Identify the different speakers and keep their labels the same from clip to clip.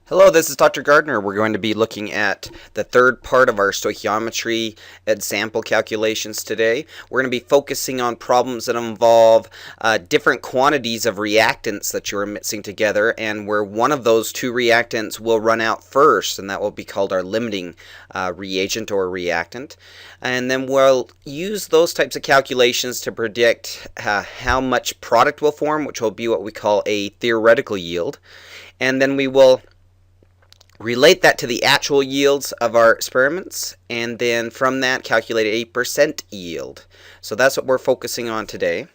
Speaker 1: Hello, this is Dr. Gardner. We're going to be looking at the third part of our stoichiometry example calculations today. We're going to be focusing on problems that involve different quantities of reactants that you're mixing together, and where one of those two reactants will run out first, and that will be called our limiting reagent or reactant. And then we'll use those types of calculations to predict how much product will form, which will be what we call a theoretical yield. And then we will relate that to the actual yields of our experiments, and then from that calculate a percent yield. So that's what we're focusing on today.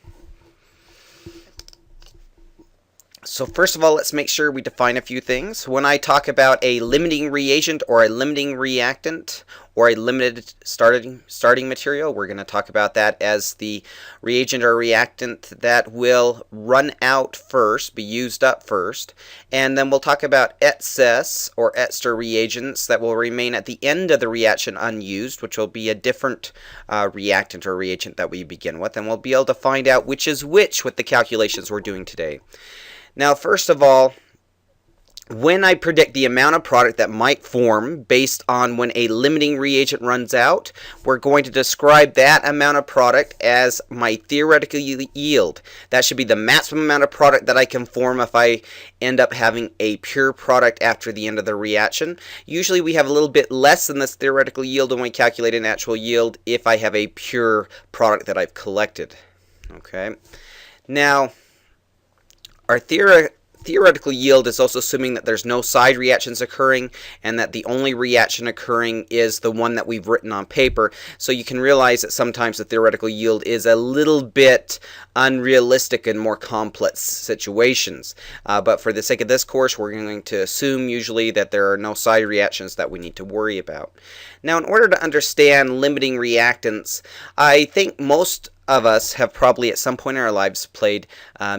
Speaker 1: So first of all, let's make sure we define a few things. When I talk about a limiting reagent or a limiting reactant or a limited starting material, we're going to talk about that as the reagent or reactant that will run out first, be used up first. And then we'll talk about excess or extra reagents that will remain at the end of the reaction unused, which will be a different reactant or reagent that we begin with. And we'll be able to find out which is which with the calculations we're doing today. Now, first of all, when I predict the amount of product that might form based on when a limiting reagent runs out, we're going to describe that amount of product as my theoretical yield. That should be the maximum amount of product that I can form if I end up having a pure product after the end of the reaction. Usually we have a little bit less than this theoretical yield when we calculate an actual yield if I have a pure product that I've collected. Okay. Now, our theoretical yield is also assuming that there's no side reactions occurring and that the only reaction occurring is the one that we've written on paper. So you can realize that sometimes the theoretical yield is a little bit unrealistic in more complex situations. But for the sake of this course, we're going to assume usually that there are no side reactions that we need to worry about. Now, in order to understand limiting reactants, I think most of us have probably at some point in our lives played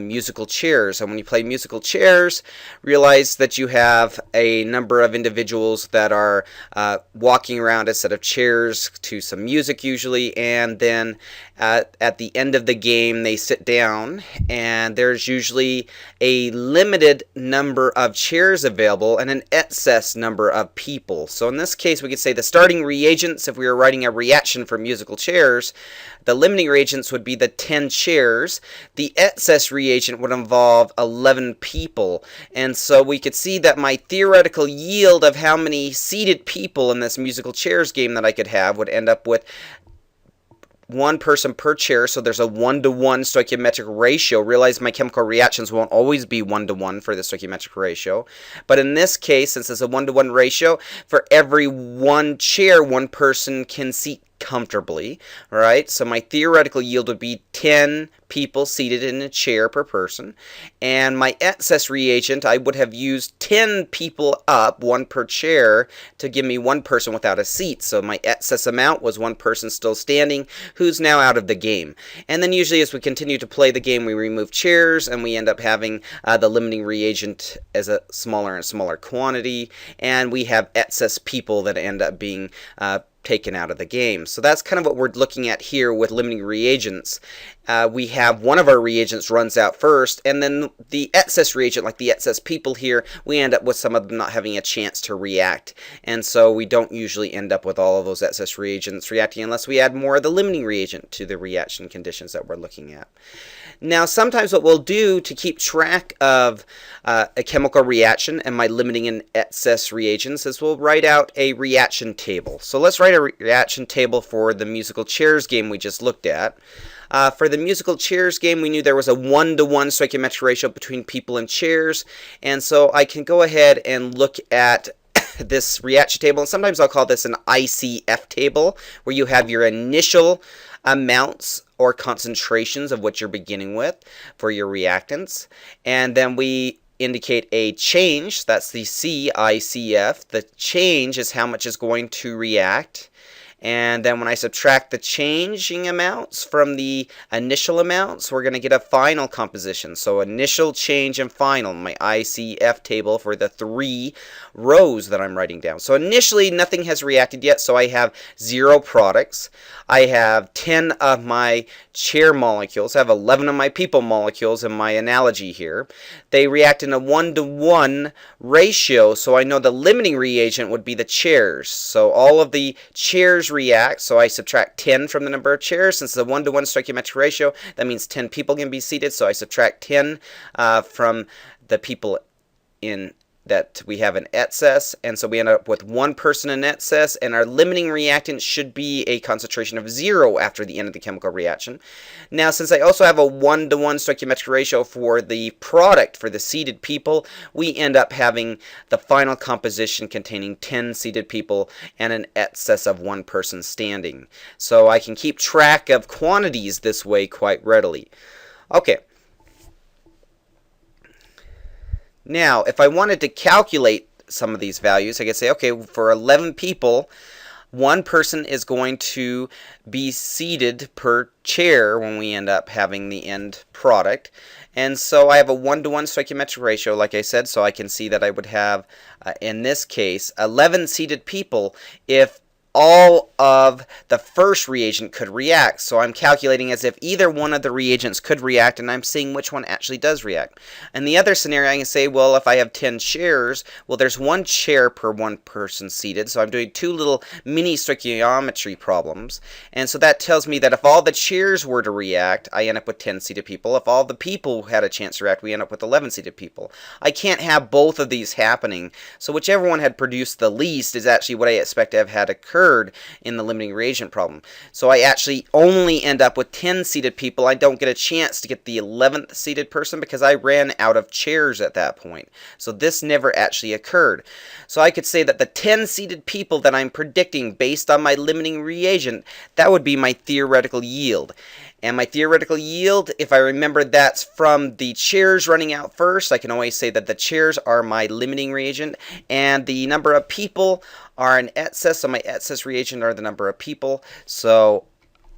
Speaker 1: musical chairs. And when you play musical chairs, realize that you have a number of individuals that are walking around a set of chairs to some music usually, and then at the end of the game they sit down, and there's usually a limited number of chairs available and an excess number of people. So in this case we could say the starting reagents, if we were writing a reaction for musical chairs, the limiting reagents would be the 10 chairs. The excess reagent would involve 11 people. And so we could see that my theoretical yield of how many seated people in this musical chairs game that I could have would end up with one person per chair, so there's a 1-to-1 stoichiometric ratio. Realize my chemical reactions won't always be 1-to-1 for the stoichiometric ratio. But in this case, since it's a 1-to-1 ratio, for every one chair, one person can seat comfortably, right? So my theoretical yield would be 10 people seated in a chair per person, and my excess reagent, I would have used 10 people up, one per chair, to give me one person without a seat. So my excess amount was one person still standing who's now out of the game. And then usually as we continue to play the game, we remove chairs and we end up having the limiting reagent as a smaller and smaller quantity, and we have excess people that end up being taken out of the game. So that's kind of what we're looking at here with limiting reagents. We have one of our reagents runs out first, and then the excess reagent, like the excess people here, we end up with some of them not having a chance to react. And so we don't usually end up with all of those excess reagents reacting unless we add more of the limiting reagent to the reaction conditions that we're looking at. Now, sometimes what we'll do to keep track of a chemical reaction and my limiting and excess reagents is we'll write out a reaction table. So let's write a reaction table for the musical chairs game we just looked at. For the musical chairs game, we knew there was a 1-to-1 stoichiometric ratio between people and chairs, and so I can go ahead and look at this reaction table, and sometimes I'll call this an ICF table, where you have your initial amounts or concentrations of what you're beginning with for your reactants, and then we indicate a change. That's the CICF. The change is how much is going to react, And then when I subtract the changing amounts from the initial amounts, we're going to get a final composition. So initial, change, and final, my ICF table for the 3 rows that I'm writing down. So initially, nothing has reacted yet, so I have 0 products. I have 10 of my chair molecules. I have 11 of my people molecules in my analogy here. They react in a 1-to-1 ratio, so I know the limiting reagent would be the chairs. So all of the chairs react, so I subtract 10 from the number of chairs. Since it's a 1-to-1 stoichiometric ratio, that means 10 people can be seated, so I subtract 10 from the people in that we have in excess, and so we end up with 1 person in excess, and our limiting reactant should be a concentration of 0 after the end of the chemical reaction. Now, since I also have a 1-to-1 stoichiometric ratio for the product for the seated people, we end up having the final composition containing 10 seated people and an excess of 1 person standing. So I can keep track of quantities this way quite readily. Okay. Now, if I wanted to calculate some of these values, I could say, okay, for 11 people, 1 person is going to be seated per chair when we end up having the end product. And so I have a 1-to-1 stoichiometric ratio, like I said, so I can see that I would have, in this case, 11 seated people if all of the first reagent could react. So I'm calculating as if either one of the reagents could react, and I'm seeing which one actually does react. In the other scenario, I can say, well, if I have 10 chairs, well, there's 1 chair per 1 person seated, so I'm doing 2 little mini stoichiometry problems. And so that tells me that if all the chairs were to react, I end up with 10 seated people. If all the people had a chance to react, we end up with 11 seated people. I can't have both of these happening, so whichever one had produced the least is actually what I expect to have had occurred in the limiting reagent problem. So I actually only end up with 10 seated people. I don't get a chance to get the 11th seated person because I ran out of chairs at that point. So this never actually occurred. So I could say that the 10 seated people that I'm predicting based on my limiting reagent, that would be my theoretical yield. And my theoretical yield, if I remember that's from the chairs running out first, I can always say that the chairs are my limiting reagent, and the number of people are an excess, so my excess reagent are the number of people. So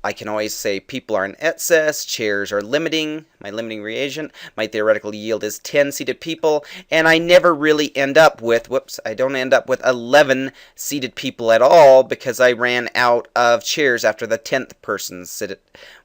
Speaker 1: I can always say people are in excess, chairs are limiting, my limiting reagent. My theoretical yield is 10 seated people, and I never really end up with, I don't end up with 11 seated people at all because I ran out of chairs after the 10th person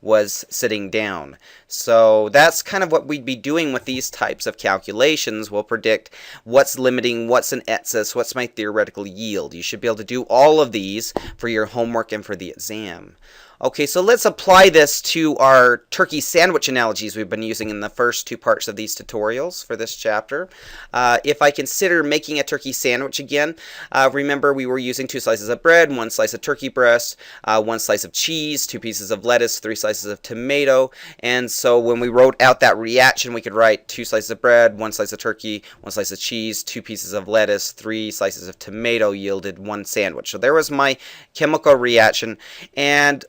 Speaker 1: was sitting down. So that's kind of what we'd be doing with these types of calculations. We'll predict what's limiting, what's in excess, what's my theoretical yield. You should be able to do all of these for your homework and for the exam. Okay, so let's apply this to our turkey sandwich analogies we've been using in the first 2 parts of these tutorials for this chapter. If I consider making a turkey sandwich again, remember we were using 2 slices of bread, 1 slice of turkey breast, 1 slice of cheese, 2 pieces of lettuce, 3 slices of tomato, and so when we wrote out that reaction, we could write 2 slices of bread, 1 slice of turkey, 1 slice of cheese, 2 pieces of lettuce, 3 slices of tomato yielded 1 sandwich. So there was my chemical reaction, and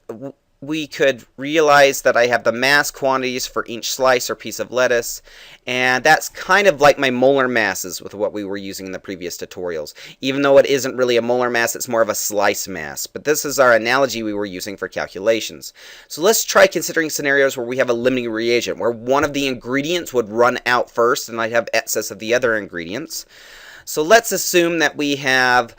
Speaker 1: we could realize that I have the mass quantities for each slice or piece of lettuce, and that's kind of like my molar masses with what we were using in the previous tutorials. Even though it isn't really a molar mass, it's more of a slice mass, but this is our analogy we were using for calculations. So let's try considering scenarios where we have a limiting reagent, where one of the ingredients would run out first and I'd have excess of the other ingredients. So let's assume that we have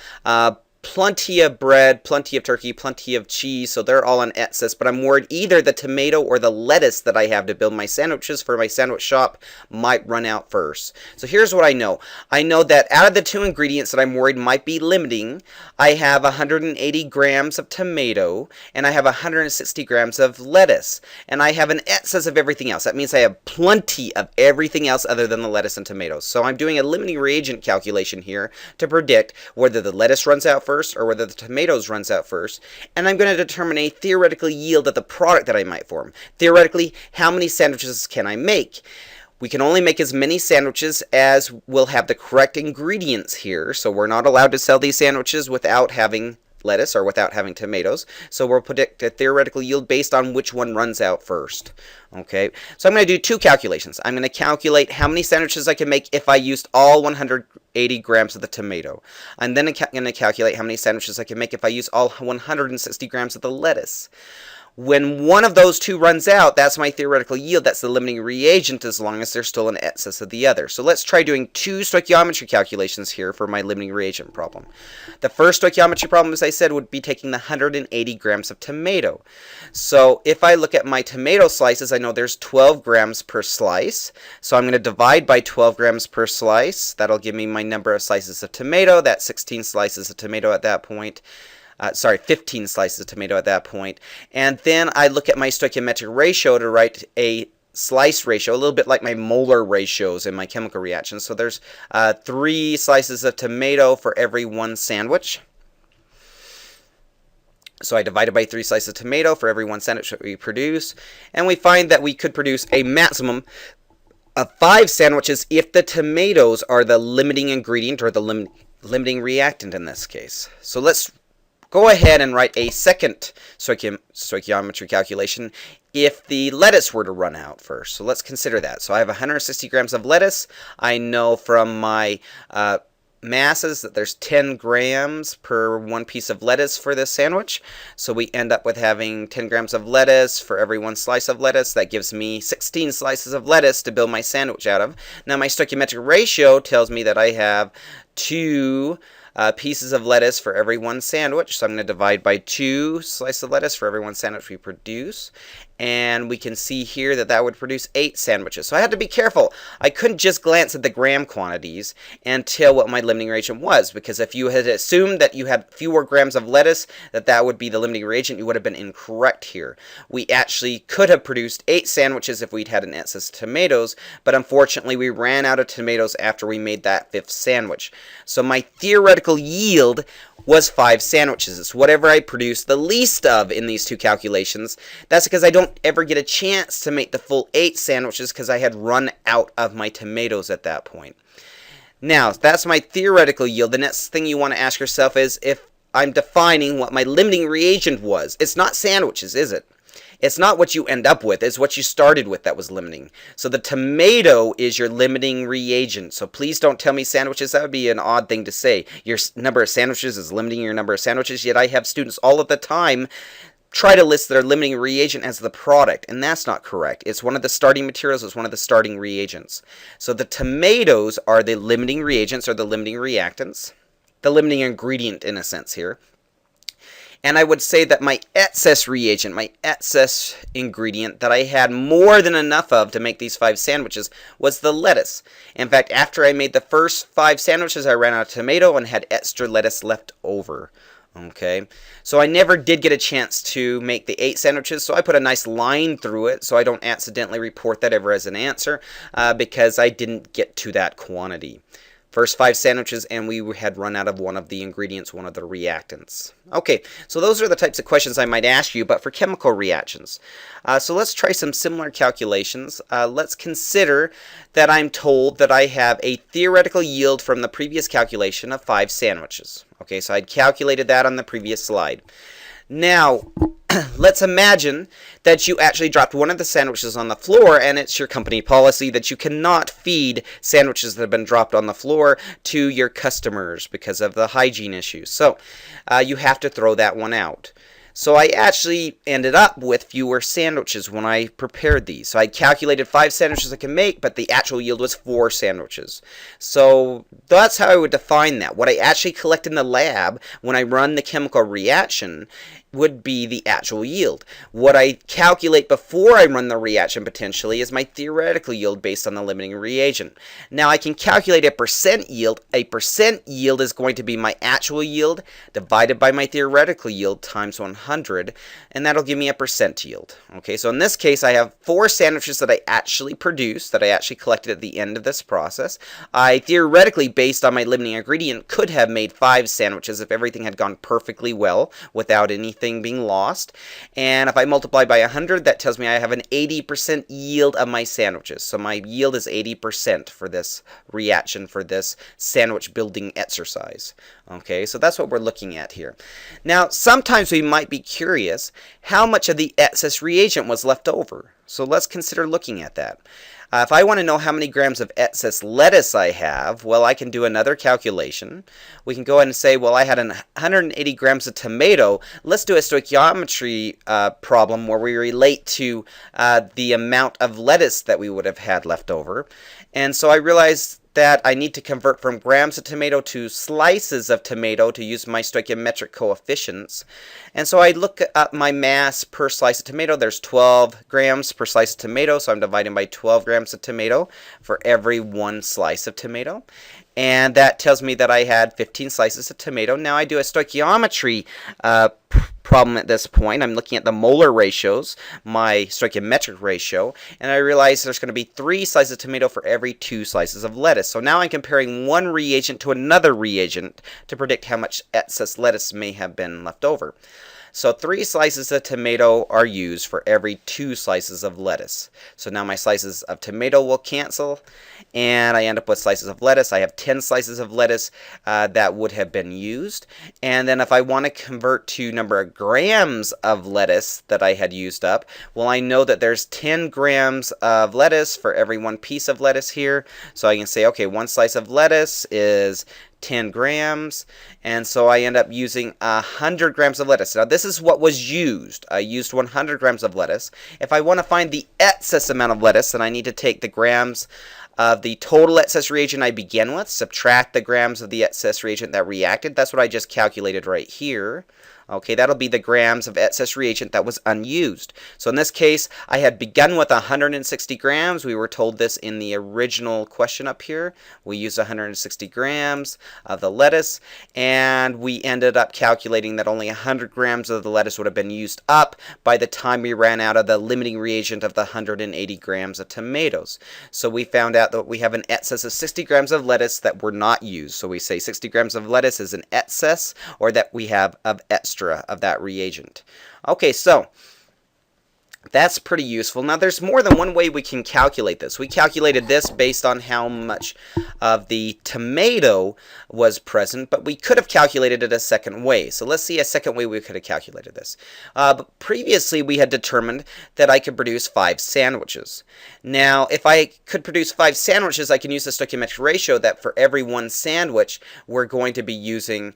Speaker 1: plenty of bread, plenty of turkey, plenty of cheese, so they're all in excess, but I'm worried either the tomato or the lettuce that I have to build my sandwiches for my sandwich shop might run out first. So here's what I know. I know that out of the 2 ingredients that I'm worried might be limiting, I have 180 grams of tomato, and I have 160 grams of lettuce, and I have an excess of everything else. That means I have plenty of everything else other than the lettuce and tomatoes. So I'm doing a limiting reagent calculation here to predict whether the lettuce runs out first or whether the tomatoes runs out first, and I'm going to determine a theoretical yield of the product that I might form. Theoretically, how many sandwiches can I make? We can only make as many sandwiches as will have the correct ingredients here, so we're not allowed to sell these sandwiches without having lettuce or without having tomatoes, so we'll predict a theoretical yield based on which one runs out first. Okay, so I'm going to do 2 calculations. I'm going to calculate how many sandwiches I can make if I used all 100 180 grams of the tomato. I'm then going to calculate how many sandwiches I can make if I use all 160 grams of the lettuce. When one of those two runs out, that's my theoretical yield. That's the limiting reagent as long as there's still an excess of the other. So let's try doing two stoichiometry calculations here for my limiting reagent problem. The first stoichiometry problem, as I said, would be taking the 180 grams of tomato. So if I look at my tomato slices, I know there's 12 grams per slice. So I'm going to divide by 12 grams per slice. That'll give me my number of slices of tomato. That's 16 slices of tomato at that point. 15 slices of tomato at that point. And then I look at my stoichiometric ratio to write a slice ratio, a little bit like my molar ratios in my chemical reactions. So there's 3 slices of tomato for every 1 sandwich. So I divided by 3 slices of tomato for every 1 sandwich that we produce. And we find that we could produce a maximum of 5 sandwiches if the tomatoes are the limiting ingredient or the limiting reactant in this case. So let's go ahead and write a second stoichiometry calculation if the lettuce were to run out first. So let's consider that. So I have 160 grams of lettuce. I know from my masses that there's 10 grams per 1 piece of lettuce for this sandwich. So we end up with having 10 grams of lettuce for every 1 slice of lettuce. That gives me 16 slices of lettuce to build my sandwich out of. Now my stoichiometric ratio tells me that I have 2 pieces of lettuce for every 1 sandwich. So I'm going to divide by 2 slices of lettuce for every 1 sandwich we produce. And we can see here that that would produce 8 sandwiches. So I had to be careful. I couldn't just glance at the gram quantities and tell what my limiting reagent was, because if you had assumed that you had fewer grams of lettuce, that would be the limiting reagent, you would have been incorrect here. We actually could have produced 8 sandwiches if we'd had an excess of tomatoes, but unfortunately we ran out of tomatoes after we made that 5th sandwich. So my theoretical yield was 5 sandwiches. It's whatever I produce the least of in these 2 calculations. That's because I don't ever get a chance to make the full 8 sandwiches because I had run out of my tomatoes at that point. Now, that's my theoretical yield. The next thing you want to ask yourself is if I'm defining what my limiting reagent was. It's not sandwiches, is it? It's not what you end up with, it's what you started with that was limiting. So the tomato is your limiting reagent. So please don't tell me sandwiches. That would be an odd thing to say. Your number of sandwiches is limiting your number of sandwiches, yet I have students all of the time try to list their limiting reagent as the product, and that's not correct. It's one of the starting materials, it's one of the starting reagents. So the tomatoes are the limiting reagents or the limiting reactants, the limiting ingredient in a sense here. And I would say that my excess reagent, my excess ingredient that I had more than enough of to make these 5 sandwiches was the lettuce. In fact, after I made the first 5 sandwiches, I ran out of tomato and had extra lettuce left over. Okay, so I never did get a chance to make the 8 sandwiches, so I put a nice line through it so I don't accidentally report that ever as an answer because I didn't get to that quantity. First 5 sandwiches, and we had run out of one of the ingredients, one of the reactants. Okay, so those are the types of questions I might ask you, but for chemical reactions. So let's try some similar calculations. Let's consider that I'm told that I have a theoretical yield from the previous calculation of 5 sandwiches. Okay, so I'd calculated that on the previous slide. Now, let's imagine that you actually dropped one of the sandwiches on the floor, and it's your company policy that you cannot feed sandwiches that have been dropped on the floor to your customers because of the hygiene issues. So you have to throw that one out. So I actually ended up with fewer sandwiches when I prepared these. So I calculated 5 sandwiches I can make, but the actual yield was 4 sandwiches. So that's how I would define that. What I actually collect in the lab when I run the chemical reaction would be the actual yield. What I calculate before I run the reaction potentially is my theoretical yield based on the limiting reagent. Now I can calculate a percent yield. A percent yield is going to be my actual yield divided by my theoretical yield times 100, and that'll give me a percent yield. Okay, so in this case I have 4 sandwiches that I actually produced, that I actually collected at the end of this process. I theoretically, based on my limiting ingredient, could have made 5 sandwiches if everything had gone perfectly well without anything being lost. And if I multiply by 100, that tells me I have an 80% yield of my sandwiches. So my yield is 80% for this reaction, for this sandwich building exercise. Okay, so that's what we're looking at here. Now, sometimes we might be curious how much of the excess reagent was left over. So let's consider looking at that. If I want to know how many grams of excess lettuce I have, well, I can do another calculation. We can go ahead and say, well, I had 180 grams of tomato. Let's do a stoichiometry problem where we relate to the amount of lettuce that we would have had left over. And so I realized that I need to convert from grams of tomato to slices of tomato to use my stoichiometric coefficients. And so I look up my mass per slice of tomato. There's 12 grams per slice of tomato, so I'm dividing by 12 grams of tomato for every one slice of tomato. And that tells me that I had 15 slices of tomato. Now I do a stoichiometry problem at this point. I'm looking at the molar ratios, my stoichiometric ratio, and I realize there's going to be 3 slices of tomato for every 2 slices of lettuce. So now I'm comparing one reagent to another reagent to predict how much excess lettuce may have been left over. So 3 slices of tomato are used for every 2 slices of lettuce. So now my slices of tomato will cancel, and I end up with slices of lettuce. I have 10 slices of lettuce that would have been used. And then if I want to convert to number of grams of lettuce that I had used up, well, I know that there's 10 grams of lettuce for every 1 piece of lettuce here. So I can say, okay, 1 slice of lettuce is 10 grams, and so I end up using 100 grams of lettuce. Now this is what was used. I used 100 grams of lettuce. If I want to find the excess amount of lettuce, then I need to take the grams of the total excess reagent I began with, subtract the grams of the excess reagent that reacted. That's what I just calculated right here. Okay, that'll be the grams of excess reagent that was unused. So in this case, I had begun with 160 grams. We were told this in the original question up here. We used 160 grams of the lettuce, and we ended up calculating that only 100 grams of the lettuce would have been used up by the time we ran out of the limiting reagent of the 180 grams of tomatoes. So we found out that we have an excess of 60 grams of lettuce that were not used. So we say 60 grams of lettuce is an excess, or that we have of extra of that reagent. Okay, so that's pretty useful. Now there's more than one way we can calculate this. We calculated this based on how much of the tomato was present, but we could have calculated it a second way. So let's see a second way we could have calculated this. But previously we had determined that I could produce 5 sandwiches. Now if I could produce 5 sandwiches, I can use the stoichiometric ratio that for every 1 sandwich we're going to be using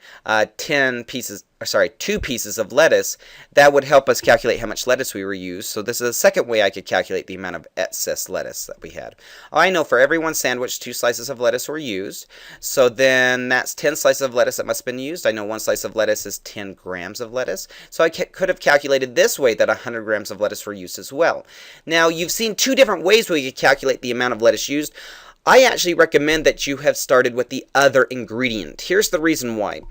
Speaker 1: 2 pieces of lettuce. That would help us calculate how much lettuce we were used. So this is a second way I could calculate the amount of excess lettuce that we had. I know for every 1 sandwich, 2 slices of lettuce were used. So then that's 10 slices of lettuce that must have been used. I know 1 slice of lettuce is 10 grams of lettuce. So I could have calculated this way that 100 grams of lettuce were used as well. Now you've seen 2 different ways we could calculate the amount of lettuce used. I actually recommend that you have started with the other ingredient. Here's the reason why.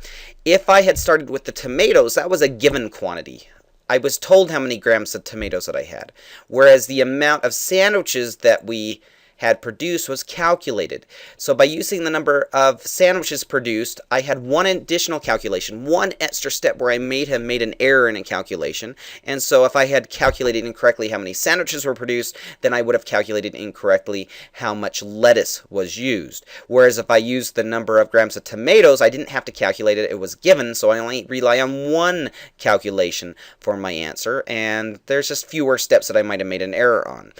Speaker 1: If I had started with the tomatoes, that was a given quantity. I was told how many grams of tomatoes that I had, whereas the amount of sandwiches that we had produced was calculated. So by using the number of sandwiches produced, I had one additional calculation, one extra step where I may have made an error in a calculation. And so if I had calculated incorrectly how many sandwiches were produced, then I would have calculated incorrectly how much lettuce was used. Whereas if I used the number of grams of tomatoes, I didn't have to calculate it, it was given, so I only rely on one calculation for my answer, and there's just fewer steps that I might have made an error on.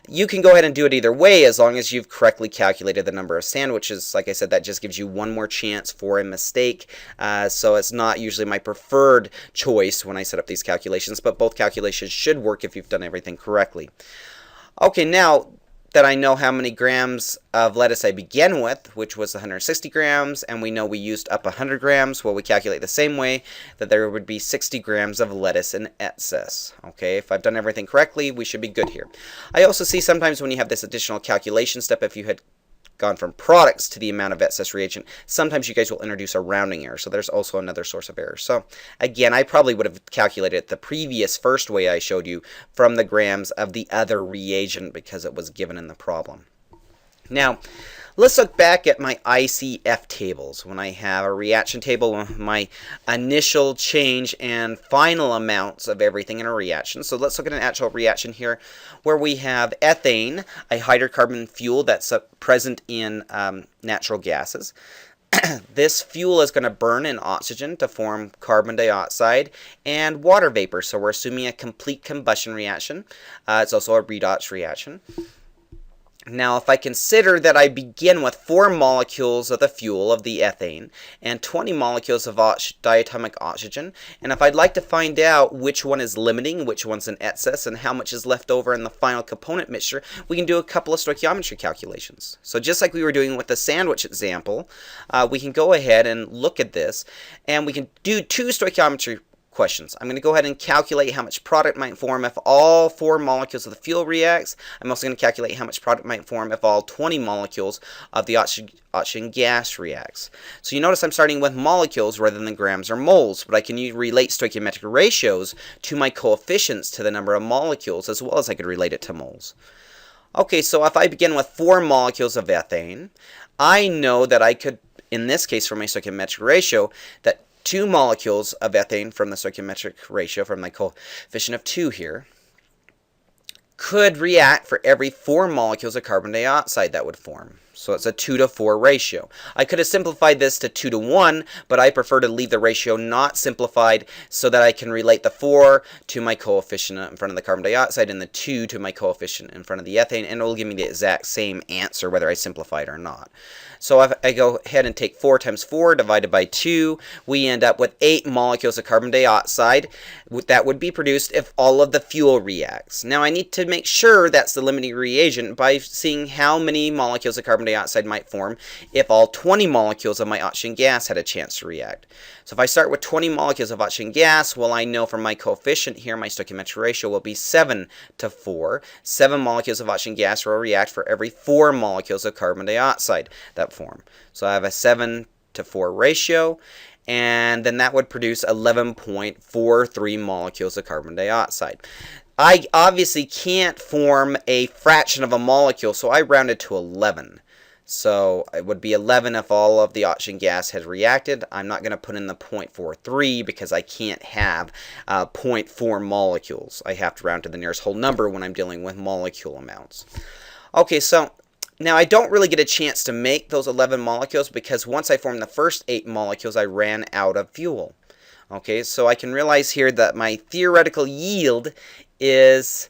Speaker 1: You can go ahead and do it either way as long as you've correctly calculated the number of sandwiches. Like I said, that just gives you one more chance for a mistake. So it's not usually my preferred choice when I set up these calculations, but both calculations should work if you've done everything correctly. Okay, now that I know how many grams of lettuce I began with, which was 160 grams, and we know we used up 100 grams, well, we calculate the same way, that there would be 60 grams of lettuce in excess. Okay, if I've done everything correctly, we should be good here. I also see sometimes when you have this additional calculation step, if you had gone from products to the amount of excess reagent, sometimes you guys will introduce a rounding error, so there's also another source of error. So again, I probably would have calculated it the previous first way I showed you from the grams of the other reagent because it was given in the problem. Now, let's look back at my ICF tables when I have a reaction table with my initial change and final amounts of everything in a reaction. So let's look at an actual reaction here where we have ethane, a hydrocarbon fuel that's present in natural gases. This fuel is going to burn in oxygen to form carbon dioxide and water vapor. So we're assuming a complete combustion reaction. It's also a redox reaction. Now, if I consider that I begin with 4 molecules of the fuel of the ethane and 20 molecules of diatomic oxygen, and if I'd like to find out which one is limiting, which one's in excess, and how much is left over in the final component mixture, we can do a couple of stoichiometry calculations. So just like we were doing with the sandwich example, we can go ahead and look at this, and we can do 2 stoichiometry questions. I'm going to go ahead and calculate how much product might form if all 4 molecules of the fuel reacts. I'm also going to calculate how much product might form if all 20 molecules of the oxygen gas reacts. So you notice I'm starting with molecules rather than grams or moles, but I can relate stoichiometric ratios to my coefficients to the number of molecules, as well as I could relate it to moles. Okay, so if I begin with 4 molecules of ethane, I know that I could, in this case for my stoichiometric ratio, that 2 molecules of ethane from the stoichiometric ratio, from my coefficient of 2 here, could react for every 4 molecules of carbon dioxide that would form. So it's a 2 to 4 ratio. I could have simplified this to 2 to 1, but I prefer to leave the ratio not simplified so that I can relate the 4 to my coefficient in front of the carbon dioxide and the 2 to my coefficient in front of the ethane, and it will give me the exact same answer whether I simplify it or not. So if I go ahead and take 4 times 4 divided by 2, we end up with 8 molecules of carbon dioxide that would be produced if all of the fuel reacts. Now I need to make sure that's the limiting reagent by seeing how many molecules of carbon dioxide might form if all 20 molecules of my oxygen gas had a chance to react. So if I start with 20 molecules of oxygen gas, well, I know from my coefficient here, my stoichiometric ratio will be 7 to 4. 7 molecules of oxygen gas will react for every 4 molecules of carbon dioxide that form. So I have a 7 to 4 ratio, and then that would produce 11.43 molecules of carbon dioxide. I obviously can't form a fraction of a molecule, so I rounded to 11. So it would be 11 if all of the oxygen gas has reacted. I'm not going to put in the 0.43 because I can't have 0.4 molecules. I have to round to the nearest whole number when I'm dealing with molecule amounts. Okay, so now I don't really get a chance to make those 11 molecules because once I formed the first 8 molecules, I ran out of fuel. Okay, so I can realize here that my theoretical yield is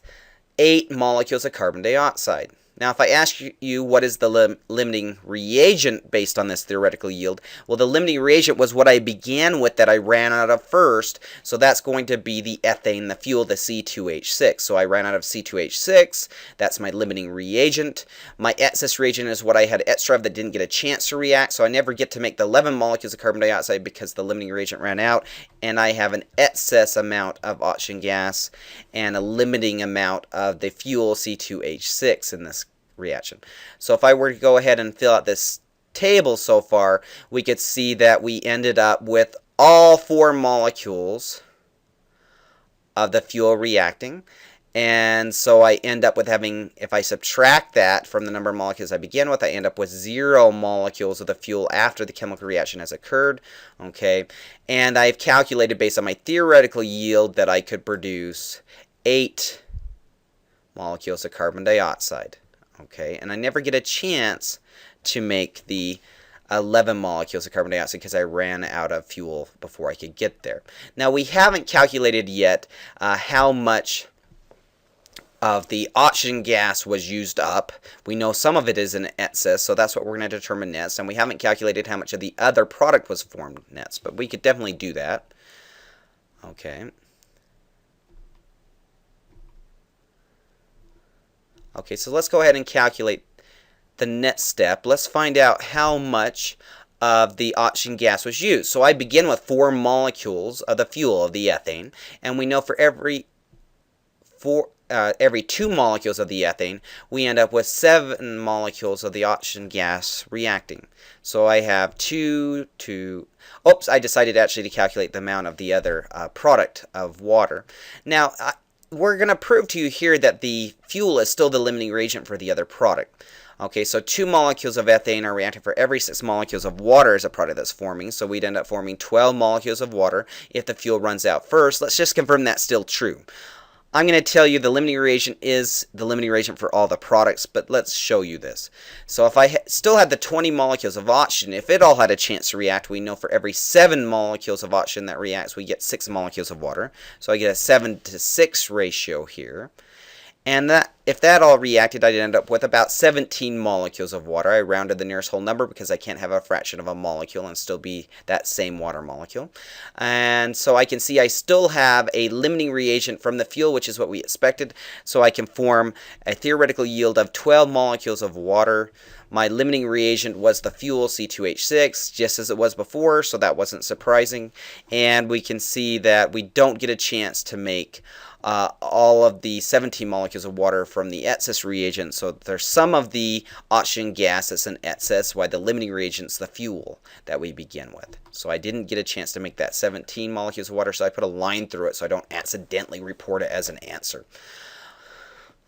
Speaker 1: 8 molecules of carbon dioxide. Now, if I ask you what is the limiting reagent based on this theoretical yield, well, the limiting reagent was what I began with that I ran out of first, so that's going to be the ethane, the fuel, the C2H6. So I ran out of C2H6, that's my limiting reagent. My excess reagent is what I had extra of that didn't get a chance to react, so I never get to make the 11 molecules of carbon dioxide because the limiting reagent ran out, and I have an excess amount of oxygen gas and a limiting amount of the fuel C2H6 in this reaction. So if I were to go ahead and fill out this table so far, we could see that we ended up with all 4 molecules of the fuel reacting. And so I end up with having, if I subtract that from the number of molecules I begin with, I end up with 0 molecules of the fuel after the chemical reaction has occurred. Okay, and I've calculated based on my theoretical yield that I could produce 8 molecules of carbon dioxide. Okay, and I never get a chance to make the 11 molecules of carbon dioxide because I ran out of fuel before I could get there. Now, we haven't calculated yet how much of the oxygen gas was used up. We know some of it is in excess, so that's what we're going to determine next. And we haven't calculated how much of the other product was formed next, but we could definitely do that. Okay. Okay, so let's go ahead and calculate the next step. Let's find out how much of the oxygen gas was used. So I begin with 4 molecules of the fuel of the ethane, and we know for every 2 molecules of the ethane, we end up with 7 molecules of the oxygen gas reacting. So I have 2 to... Oops, I decided actually to calculate the amount of the other product of water. Now, we're going to prove to you here that the fuel is still the limiting reagent for the other product. Okay, so 2 molecules of ethane are reacting for every 6 molecules of water as a product that's forming, so we'd end up forming 12 molecules of water if the fuel runs out first. Let's just confirm that's still true. I'm going to tell you the limiting reagent is the limiting reagent for all the products, but let's show you this. So if I still had the 20 molecules of oxygen, if it all had a chance to react, we know for every 7 molecules of oxygen that reacts, we get 6 molecules of water. So I get a 7-to-6 ratio here. And that, if that all reacted, I'd end up with about 17 molecules of water. I rounded the nearest whole number because I can't have a fraction of a molecule and still be that same water molecule. And so I can see I still have a limiting reagent from the fuel, which is what we expected. So I can form a theoretical yield of 12 molecules of water. My limiting reagent was the fuel, C2H6, just as it was before, so that wasn't surprising. And we can see that we don't get a chance to make all of the 17 molecules of water from the excess reagent. So there's some of the oxygen gas that's in excess, while the limiting reagent's the fuel that we begin with. So I didn't get a chance to make that 17 molecules of water, so I put a line through it so I don't accidentally report it as an answer.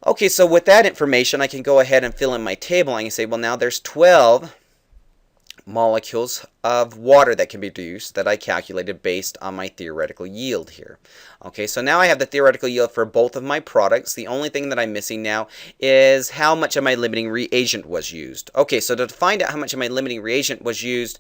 Speaker 1: Okay, so with that information, I can go ahead and fill in my table. I can say, well, now there's 12 molecules of water that can be produced that I calculated based on my theoretical yield here. Okay, so now I have the theoretical yield for both of my products. The only thing that I'm missing now is how much of my limiting reagent was used. Okay, so to find out how much of my limiting reagent was used,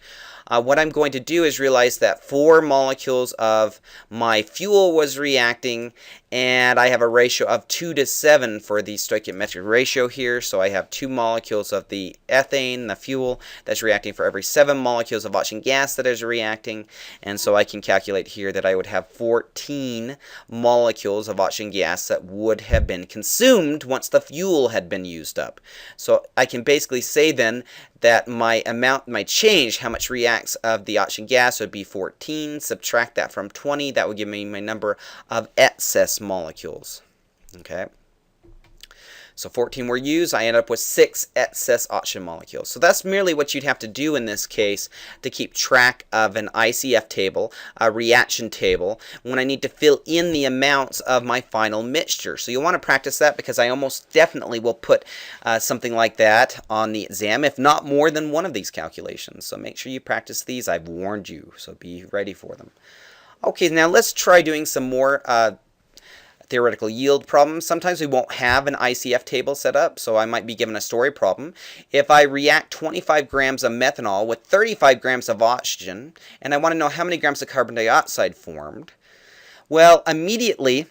Speaker 1: what I'm going to do is realize that 4 molecules of my fuel was reacting, and I have a ratio of 2-to-7 for the stoichiometric ratio here. So I have 2 molecules of the ethane, the fuel, that's reacting for every 7 molecules of oxygen gas that is reacting. And so I can calculate here that I would have 14 molecules of oxygen gas that would have been consumed once the fuel had been used up. So I can basically say then that my change, how much reacts of the oxygen gas, would be 14. Subtract that from 20. That would give me my number of excess molecules. Okay. So 14 were used. I end up with 6 excess oxygen molecules. So that's merely what you'd have to do in this case to keep track of an ICF table, a reaction table, when I need to fill in the amounts of my final mixture. So you'll want to practice that because I almost definitely will put something like that on the exam, if not more than one of these calculations. So make sure you practice these. I've warned you, so be ready for them. Okay, now let's try doing some more theoretical yield problems. Sometimes we won't have an ICF table set up, so I might be given a story problem. If I react 25 grams of methanol with 35 grams of oxygen, and I want to know how many grams of carbon dioxide formed, well, immediately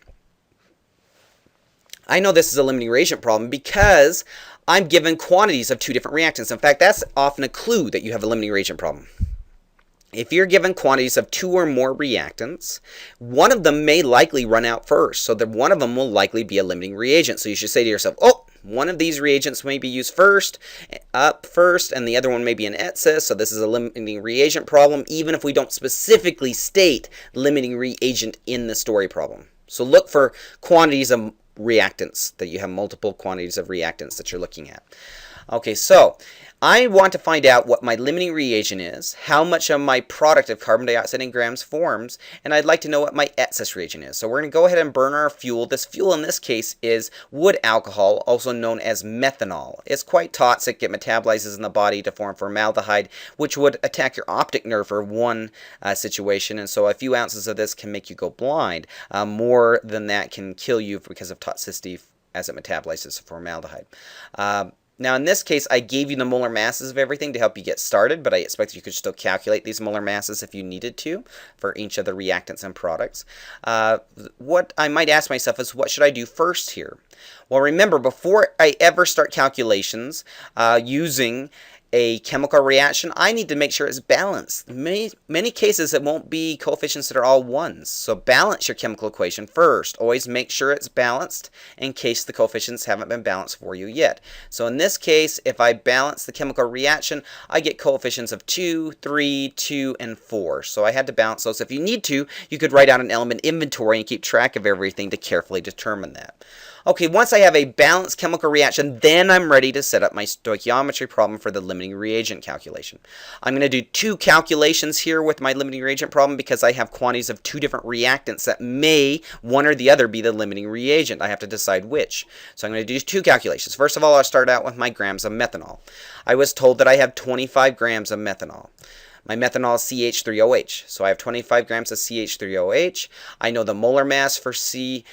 Speaker 1: I know this is a limiting reagent problem because I'm given quantities of 2 different reactants. In fact, that's often a clue that you have a limiting reagent problem. If you're given quantities of 2 or more reactants, one of them may likely run out first. So that one of them will likely be a limiting reagent. So you should say to yourself, oh, one of these reagents may be used first, and the other one may be in excess. So this is a limiting reagent problem, even if we don't specifically state limiting reagent in the story problem. So look for quantities of reactants, that you have multiple quantities of reactants that you're looking at. Okay, so I want to find out what my limiting reagent is, how much of my product of carbon dioxide in grams forms, and I'd like to know what my excess reagent is. So we're going to go ahead and burn our fuel. This fuel in this case is wood alcohol, also known as methanol. It's quite toxic. It metabolizes in the body to form formaldehyde, which would attack your optic nerve for one situation, and so a few ounces of this can make you go blind. More than that can kill you because of toxicity as it metabolizes formaldehyde. Now in this case, I gave you the molar masses of everything to help you get started, but I expect you could still calculate these molar masses if you needed to for each of the reactants and products. What I might ask myself is, what should I do first here? Well, remember, before I ever start calculations using a chemical reaction, I need to make sure it's balanced. Many cases it won't be coefficients that are all ones. So balance your chemical equation first. Always make sure it's balanced in case the coefficients haven't been balanced for you yet. So in this case, if I balance the chemical reaction, I get coefficients of 2, 3, 2, and 4. So I had to balance those. If you need to, you could write out an element inventory and keep track of everything to carefully determine that. Okay, once I have a balanced chemical reaction, then I'm ready to set up my stoichiometry problem for the limiting reagent calculation. I'm going to do 2 calculations here with my limiting reagent problem because I have quantities of 2 different reactants that may, one or the other, be the limiting reagent. I have to decide which. So I'm going to do 2 calculations. First of all, I'll start out with my grams of methanol. I was told that I have 25 grams of methanol. My methanol is CH3OH. So I have 25 grams of CH3OH. I know the molar mass for CH3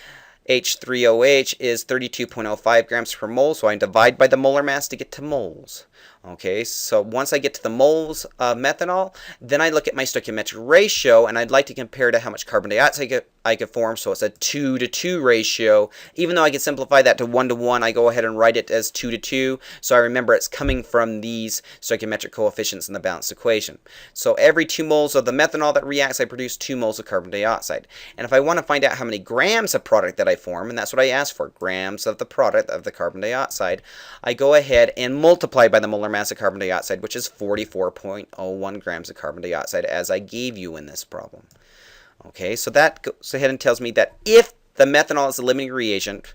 Speaker 1: H3OH is 32.05 grams per mole, so I divide by the molar mass to get to moles. Okay, so once I get to the moles of methanol, then I look at my stoichiometric ratio, and I'd like to compare to how much carbon dioxide I could form, so it's a 2-to-2 ratio. Even though I can simplify that to 1-to-1, I go ahead and write it as 2-to-2, so I remember it's coming from these stoichiometric coefficients in the balanced equation. So every 2 moles of the methanol that reacts, I produce 2 moles of carbon dioxide. And if I want to find out how many grams of product that I form, and that's what I asked for, grams of the product of the carbon dioxide, I go ahead and multiply by the molar mass of carbon dioxide, which is 44.01 grams of carbon dioxide, as I gave you in this problem. Okay, so that goes ahead and tells me that if the methanol is the limiting reagent,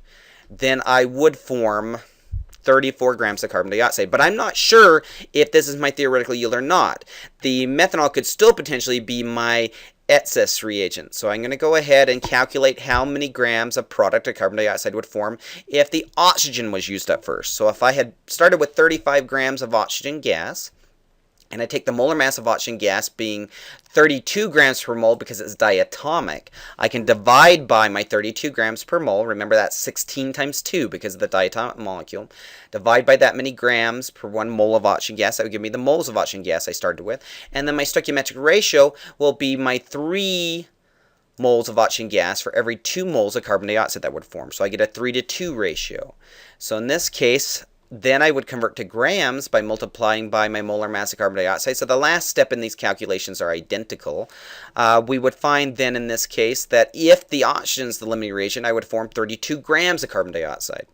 Speaker 1: then I would form 34 grams of carbon dioxide. But I'm not sure if this is my theoretical yield or not. The methanol could still potentially be my excess reagent. So I'm going to go ahead and calculate how many grams of product of carbon dioxide would form if the oxygen was used up first. So if I had started with 35 grams of oxygen gas, and I take the molar mass of oxygen gas being 32 grams per mole because it's diatomic, I can divide by my 32 grams per mole. Remember, that's 16 times 2 because of the diatomic molecule. Divide by that many grams per 1 mole of oxygen gas. That would give me the moles of oxygen gas I started with. And then my stoichiometric ratio will be my 3 moles of oxygen gas for every 2 moles of carbon dioxide that would form. So I get a 3-to-2 ratio. So in this case, then I would convert to grams by multiplying by my molar mass of carbon dioxide. So the last step in these calculations are identical. We would find then in this case that if the oxygen is the limiting reagent, I would form 32 grams of carbon dioxide.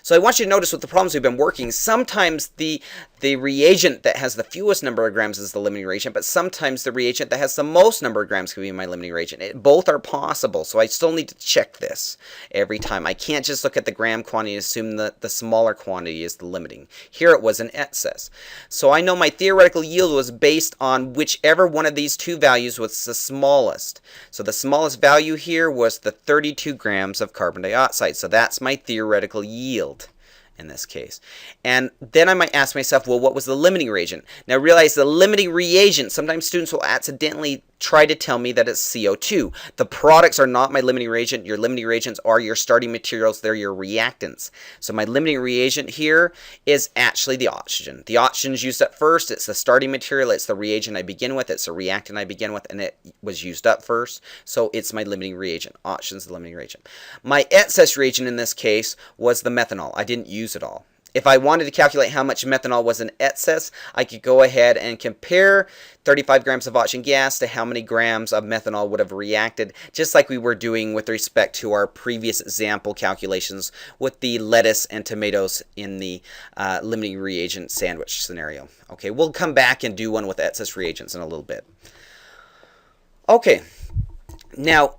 Speaker 1: So I want you to notice with the problems we've been working, sometimes the reagent that has the fewest number of grams is the limiting reagent, but sometimes the reagent that has the most number of grams can be my limiting reagent. Both are possible, so I still need to check this every time. I can't just look at the gram quantity and assume that the smaller quantity is the limiting. Here it was an excess. So I know my theoretical yield was based on whichever one of these two values was the smallest. So the smallest value here was the 32 grams of carbon dioxide. So that's my theoretical yield in this case. And then I might ask myself, well, what was the limiting reagent? Now realize the limiting reagent, sometimes students will accidentally try to tell me that it's CO2. The products are not my limiting reagent. Your limiting reagents are your starting materials. They're your reactants. So my limiting reagent here is actually the oxygen. The oxygen is used up first. It's the starting material. It's the reagent I begin with. It's the reactant I begin with, and it was used up first. So it's my limiting reagent. Oxygen is the limiting reagent. My excess reagent in this case was the methanol. I didn't use it all. If I wanted to calculate how much methanol was in excess, I could go ahead and compare 35 grams of oxygen gas to how many grams of methanol would have reacted, just like we were doing with respect to our previous example calculations with the lettuce and tomatoes in the limiting reagent sandwich scenario. Okay, we'll come back and do one with excess reagents in a little bit. Okay, now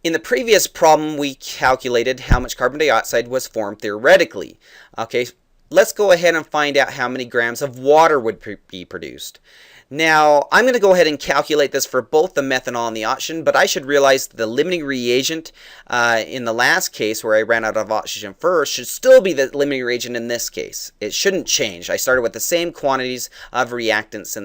Speaker 1: in the previous problem we calculated how much carbon dioxide was formed theoretically. Okay, let's go ahead and find out how many grams of water would be produced. Now, I'm going to go ahead and calculate this for both the methanol and the oxygen, but I should realize the limiting reagent in the last case where I ran out of oxygen first should still be the limiting reagent in this case. It shouldn't change. I started with the same quantities of reactants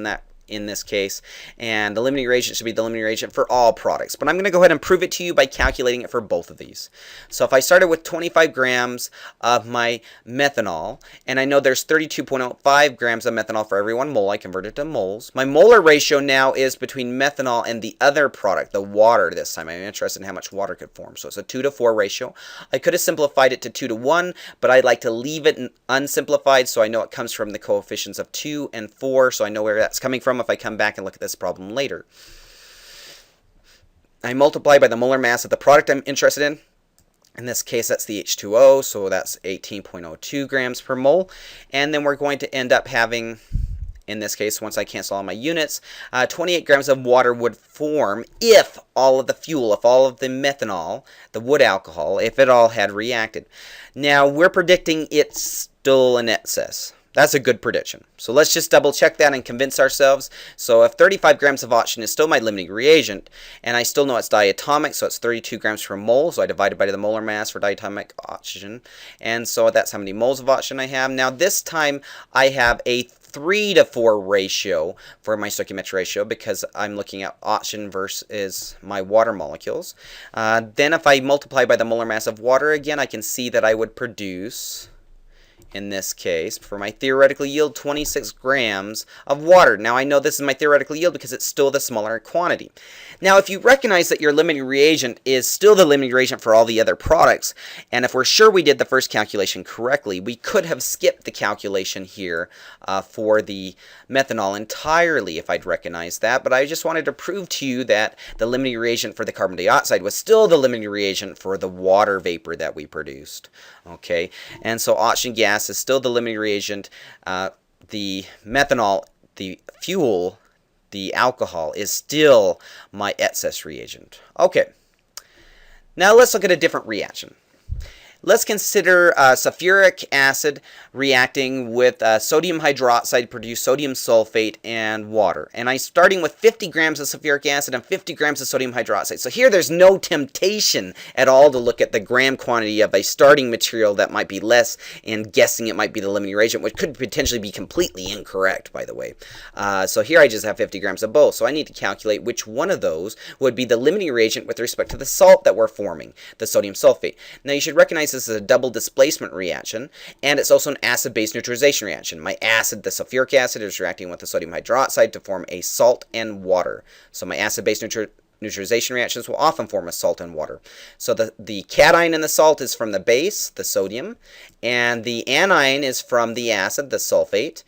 Speaker 1: in this case, and the limiting reagent should be the limiting reagent for all products. But I'm going to go ahead and prove it to you by calculating it for both of these. So if I started with 25 grams of my methanol, and I know there's 32.05 grams of methanol for every 1 mole, I convert it to moles. My molar ratio now is between methanol and the other product, the water this time. I'm interested in how much water could form. So it's a 2-to-4 ratio. I could have simplified it to 2-to-1, but I'd like to leave it unsimplified so I know it comes from the coefficients of 2 and 4, so I know where that's coming from if I come back and look at this problem later. I multiply by the molar mass of the product I'm interested in. In this case, that's the H2O, so that's 18.02 grams per mole. And then we're going to end up having, in this case, once I cancel all my units, 28 grams of water would form if all of the fuel, if all of the methanol, the wood alcohol, if it all had reacted. Now, we're predicting it's still in excess. That's a good prediction. So let's just double check that and convince ourselves. So if 35 grams of oxygen is still my limiting reagent, and I still know it's diatomic, so it's 32 grams per mole, so I divide it by the molar mass for diatomic oxygen, and so that's how many moles of oxygen I have. Now this time I have a 3 to 4 ratio for my stoichiometric ratio because I'm looking at oxygen versus my water molecules. Then if I multiply by the molar mass of water again, I can see that I would produce, in this case, for my theoretical yield, 26 grams of water. Now I know this is my theoretical yield because it's still the smaller quantity. Now if you recognize that your limiting reagent is still the limiting reagent for all the other products, and if we're sure we did the first calculation correctly, we could have skipped the calculation here for the methanol entirely if I'd recognized that, but I just wanted to prove to you that the limiting reagent for the carbon dioxide was still the limiting reagent for the water vapor that we produced. Okay, and so oxygen gas is still the limiting reagent. The methanol, the fuel, the alcohol is still my excess reagent. Okay, now let's look at a different reaction. Let's consider sulfuric acid reacting with sodium hydroxide to produce sodium sulfate and water. And I'm starting with 50 grams of sulfuric acid and 50 grams of sodium hydroxide. So here there's no temptation at all to look at the gram quantity of a starting material that might be less and guessing it might be the limiting reagent, which could potentially be completely incorrect, by the way. So here I just have 50 grams of both. So I need to calculate which one of those would be the limiting reagent with respect to the salt that we're forming, the sodium sulfate. Now you should recognize this is a double displacement reaction, and it's also an acid-base neutralization reaction. My acid, the sulfuric acid, is reacting with the sodium hydroxide to form a salt and water. So my acid-base neutralization reactions will often form a salt and water. So the cation in the salt is from the base, the sodium, and the anion is from the acid, the sulfate.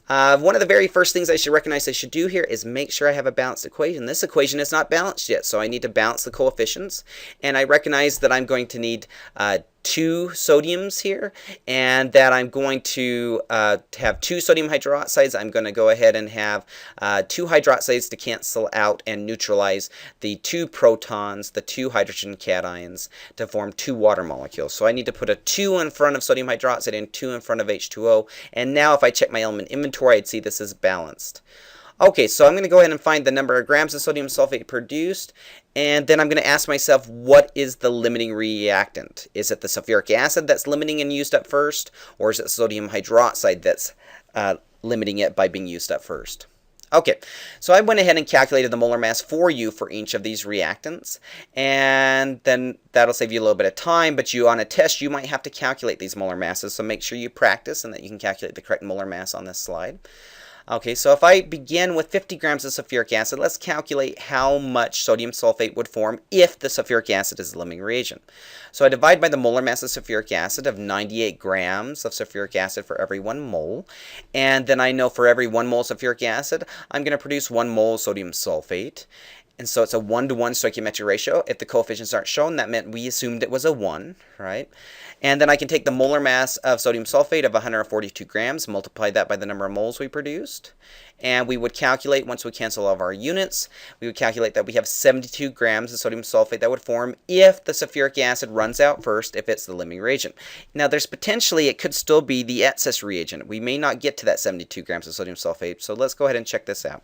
Speaker 1: One of the very first things I should recognize I should do here is make sure I have a balanced equation. This equation is not balanced yet, so I need to balance the coefficients. And I recognize that I'm going to need 2 sodiums here, and that I'm going to have 2 sodium hydroxides. I'm going to go ahead and have 2 hydroxides to cancel out and neutralize the 2 protons, the 2 hydrogen cations, to form 2 water molecules. So I need to put a 2 in front of sodium hydroxide and 2 in front of H2O. And now if I check my element inventory, I'd see this is balanced. Okay, so I'm going to go ahead and find the number of grams of sodium sulfate produced, and then I'm going to ask myself, what is the limiting reactant? Is it the sulfuric acid that's limiting and used up first, or is it sodium hydroxide that's limiting it by being used up first? Okay, so I went ahead and calculated the molar mass for you for each of these reactants, and then that'll save you a little bit of time, but on a test you might have to calculate these molar masses, so make sure you practice and that you can calculate the correct molar mass on this slide. Okay, so if I begin with 50 grams of sulfuric acid, let's calculate how much sodium sulfate would form if the sulfuric acid is the limiting reagent. So I divide by the molar mass of sulfuric acid of 98 grams of sulfuric acid for every 1 mole. And then I know for every 1 mole sulfuric acid, I'm going to produce 1 mole sodium sulfate. And so it's a 1-to-1 stoichiometric ratio. If the coefficients aren't shown, that meant we assumed it was a 1, right? And then I can take the molar mass of sodium sulfate of 142 grams, multiply that by the number of moles we produced, and we would calculate, once we cancel all of our units, we would calculate that we have 72 grams of sodium sulfate that would form if the sulfuric acid runs out first, if it's the limiting reagent. Now there's potentially, it could still be the excess reagent. We may not get to that 72 grams of sodium sulfate, so let's go ahead and check this out.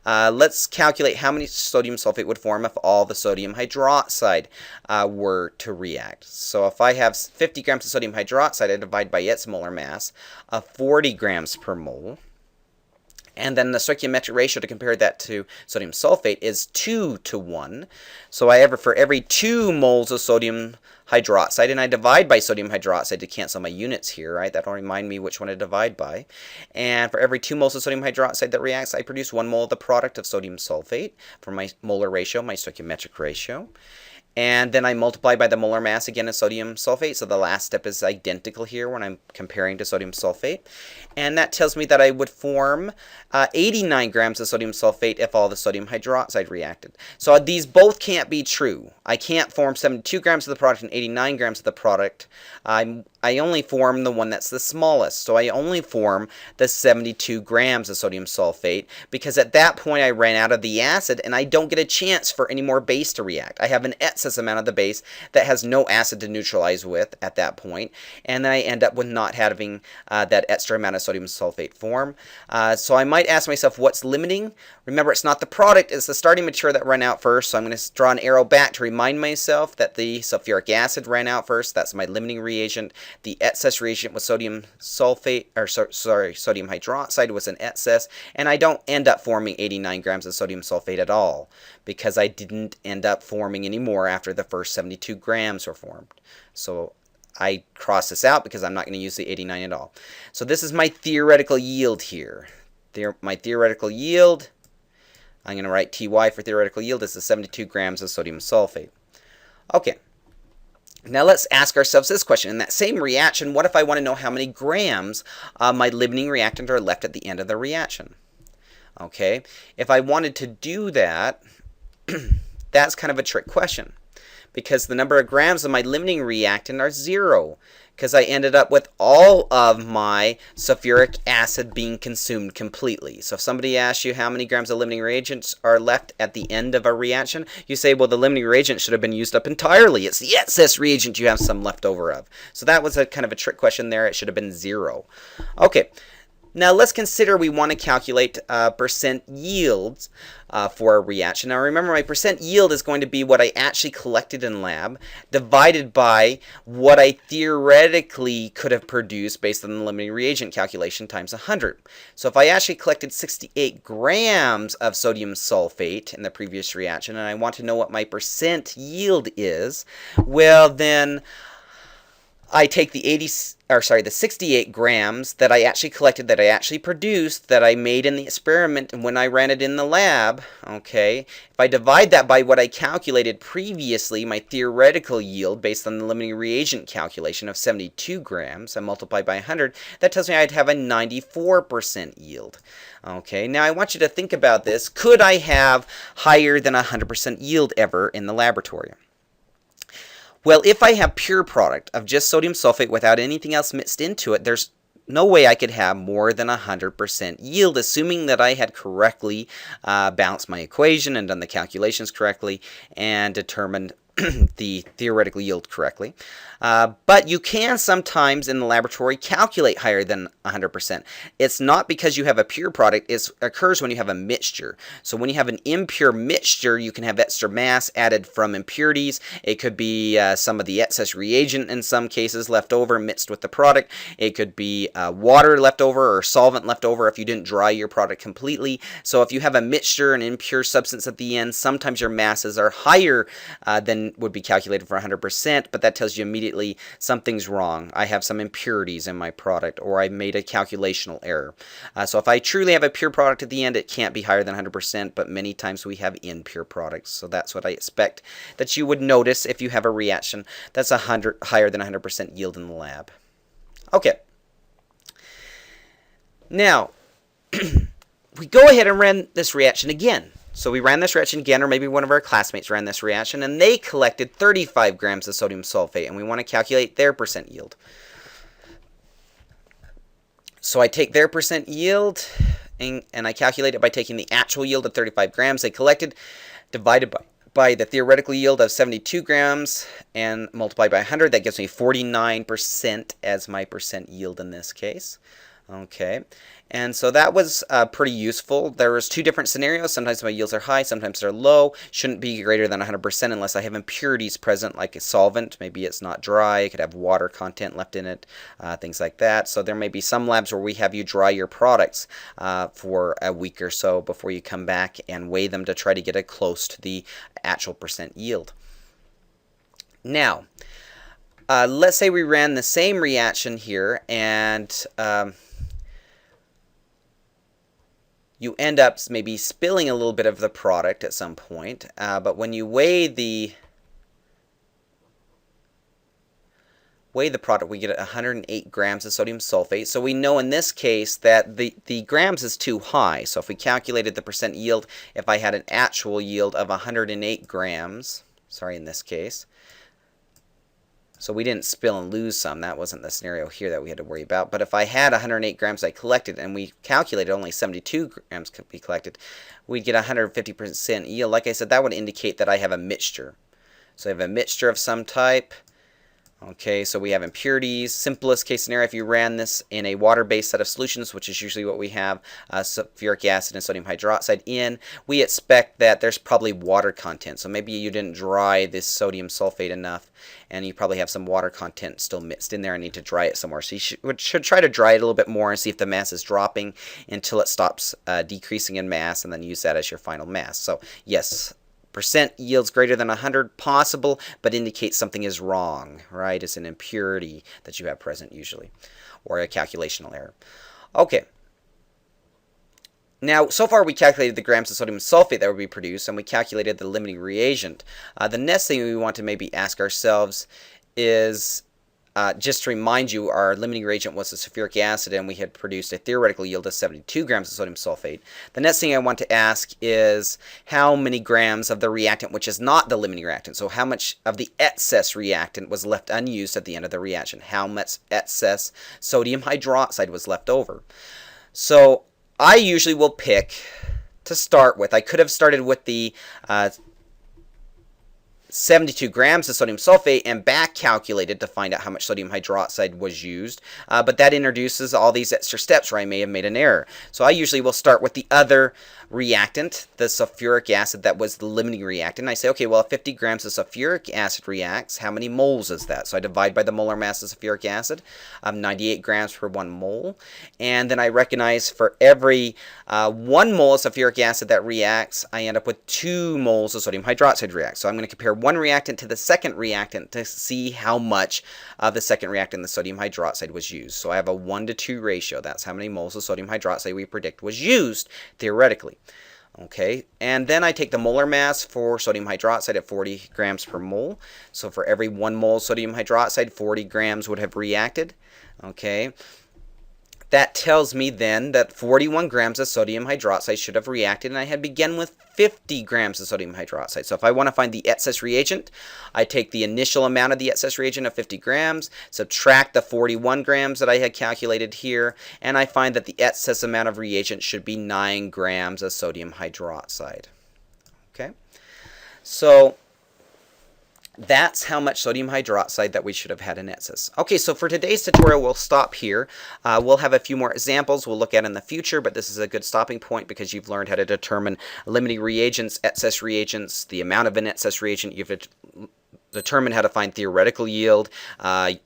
Speaker 1: Let's calculate how many sodium sulfate would form if all the sodium hydroxide were to react. So if I have 50 grams of sodium hydroxide, I divide by its molar mass of 40 grams per mole. And then the stoichiometric ratio to compare that to sodium sulfate is 2-to-1. So for every 2 moles of sodium hydroxide, and I divide by sodium hydroxide to cancel my units here, right? That'll remind me which one to divide by. And for every 2 moles of sodium hydroxide that reacts, I produce 1 mole of the product of sodium sulfate for my molar ratio, my stoichiometric ratio. And then I multiply by the molar mass again of sodium sulfate. So the last step is identical here when I'm comparing to sodium sulfate. And that tells me that I would form 89 grams of sodium sulfate if all the sodium hydroxide reacted. So these both can't be true. I can't form 72 grams of the product and 89 grams of the product. I only form the one that's the smallest. So I only form the 72 grams of sodium sulfate because at that point I ran out of the acid and I don't get a chance for any more base to react. I have an excess amount of the base that has no acid to neutralize with at that point, and then I end up with not having that extra amount of sodium sulfate form. So I might ask myself, what's limiting? Remember, it's not the product, it's the starting material that ran out first, so I'm going to draw an arrow back to remind myself that the sulfuric acid ran out first. That's my limiting reagent. The excess reagent was sodium sulfate, or sodium hydroxide was an excess, and I don't end up forming 89 grams of sodium sulfate at all, because I didn't end up forming any more after the first 72 grams were formed. So I cross this out because I'm not going to use the 89 at all. So this is my theoretical yield here. My theoretical yield, I'm going to write Ty for theoretical yield. This is 72 grams of sodium sulfate. Okay. Now let's ask ourselves this question. In that same reaction, what if I want to know how many grams my limiting reactant are left at the end of the reaction? Okay. If I wanted to do that, that's kind of a trick question, because the number of grams of my limiting reactant are 0, because I ended up with all of my sulfuric acid being consumed completely. So if somebody asks you how many grams of limiting reagents are left at the end of a reaction, you say, well, the limiting reagent should have been used up entirely. It's the excess reagent you have some left over of. So that was a kind of a trick question there. It should have been 0. Okay. Now let's consider we want to calculate percent yields for a reaction. Now remember, my percent yield is going to be what I actually collected in lab divided by what I theoretically could have produced based on the limiting reagent calculation times 100. So if I actually collected 68 grams of sodium sulfate in the previous reaction and I want to know what my percent yield is, well then I take the 68 grams that I actually collected, that I actually produced, that I made in the experiment and when I ran it in the lab, okay, if I divide that by what I calculated previously, my theoretical yield based on the limiting reagent calculation of 72 grams, and multiply by 100, that tells me I'd have a 94% yield. Okay, now I want you to think about this. Could I have higher than 100% yield ever in the laboratory? Well, if I have pure product of just sodium sulfate without anything else mixed into it, there's no way I could have more than 100% yield, assuming that I had correctly balanced my equation and done the calculations correctly and determined the theoretical yield correctly. But you can sometimes in the laboratory calculate higher than 100%. It's not because you have a pure product. It occurs when you have a mixture. So when you have an impure mixture, you can have extra mass added from impurities. It could be some of the excess reagent in some cases left over mixed with the product. It could be water left over or solvent left over if you didn't dry your product completely. So if you have a mixture, an impure substance at the end, sometimes your masses are higher than would be calculated for 100%, but that tells you immediately something's wrong. I have some impurities in my product, or I made a calculational error. So if I truly have a pure product at the end, it can't be higher than 100%, but many times we have impure products. So that's what I expect that you would notice if you have a reaction that's higher than 100% yield in the lab. Okay. Now, we go ahead and run this reaction again. So we ran this reaction again, or maybe one of our classmates ran this reaction, and they collected 35 grams of sodium sulfate, and we want to calculate their percent yield. So I take their percent yield, and I calculate it by taking the actual yield of 35 grams they collected, divided by the theoretical yield of 72 grams, and multiply by 100. That gives me 49% as my percent yield in this case. Okay, and so that was pretty useful. There was 2 different scenarios. Sometimes my yields are high, sometimes they're low. Shouldn't be greater than 100% unless I have impurities present, like a solvent. Maybe it's not dry. It could have water content left in it, things like that. So there may be some labs where we have you dry your products for a week or so before you come back and weigh them to try to get it close to the actual percent yield. Now, let's say we ran the same reaction here, and you end up maybe spilling a little bit of the product at some point, but when you weigh the product, we get 108 grams of sodium sulfate. So we know in this case that the grams is too high. So if we calculated the percent yield, if I had an actual yield of 108 grams, sorry, in this case, so we didn't spill and lose some. That wasn't the scenario here that we had to worry about. But if I had 108 grams I collected and we calculated only 72 grams could be collected, we'd get 150% yield. Like I said, that would indicate that I have a mixture. So I have a mixture of some type. Okay, so we have impurities. Simplest case scenario, if you ran this in a water-based set of solutions, which is usually what we have, sulfuric acid and sodium hydroxide in, we expect that there's probably water content. So maybe you didn't dry this sodium sulfate enough, and you probably have some water content still mixed in there and need to dry it somewhere. So you should try to dry it a little bit more and see if the mass is dropping until it stops decreasing in mass, and then use that as your final mass. So yes, percent yields greater than 100 possible, but indicates something is wrong, right? It's an impurity that you have present usually, or a calculational error. Okay. Now, so far we calculated the grams of sodium sulfate that would be produced, and we calculated the limiting reagent. The next thing we want to maybe ask ourselves is, just to remind you, our limiting reagent was the sulfuric acid, and we had produced a theoretical yield of 72 grams of sodium sulfate. The next thing I want to ask is how many grams of the reactant, which is not the limiting reactant, so how much of the excess reactant was left unused at the end of the reaction? How much excess sodium hydroxide was left over? So I usually will pick, to start with, I could have started with the 72 grams of sodium sulfate and back calculated to find out how much sodium hydroxide was used, but that introduces all these extra steps where I may have made an error. So I usually will start with the other reactant, the sulfuric acid that was the limiting reactant. I say, okay, well, if 50 grams of sulfuric acid reacts, how many moles is that? So I divide by the molar mass of sulfuric acid, 98 grams per 1 mole, and then I recognize for every 1 mole of sulfuric acid that reacts, I end up with 2 moles of sodium hydroxide react. So I'm going to compare one reactant to the second reactant to see how much of the second reactant, the sodium hydroxide, was used. So I have a 1 to 2 ratio. That's how many moles of sodium hydroxide we predict was used theoretically. Okay, and then I take the molar mass for sodium hydroxide at 40 grams per mole. So for every 1 mole sodium hydroxide, 40 grams would have reacted. Okay, that tells me then that 41 grams of sodium hydroxide should have reacted, and I had begun with 50 grams of sodium hydroxide. So if I want to find the excess reagent, I take the initial amount of the excess reagent of 50 grams, subtract the 41 grams that I had calculated here, and I find that the excess amount of reagent should be 9 grams of sodium hydroxide. Okay, so that's how much sodium hydroxide that we should have had in excess. Okay, so for today's tutorial, we'll stop here. We'll have a few more examples we'll look at in the future, but this is a good stopping point because you've learned how to determine limiting reagents, excess reagents, the amount of an excess reagent. You've determined how to find theoretical yield,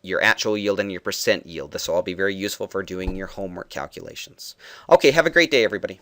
Speaker 1: your actual yield, and your percent yield. This will all be very useful for doing your homework calculations. Okay, have a great day, everybody.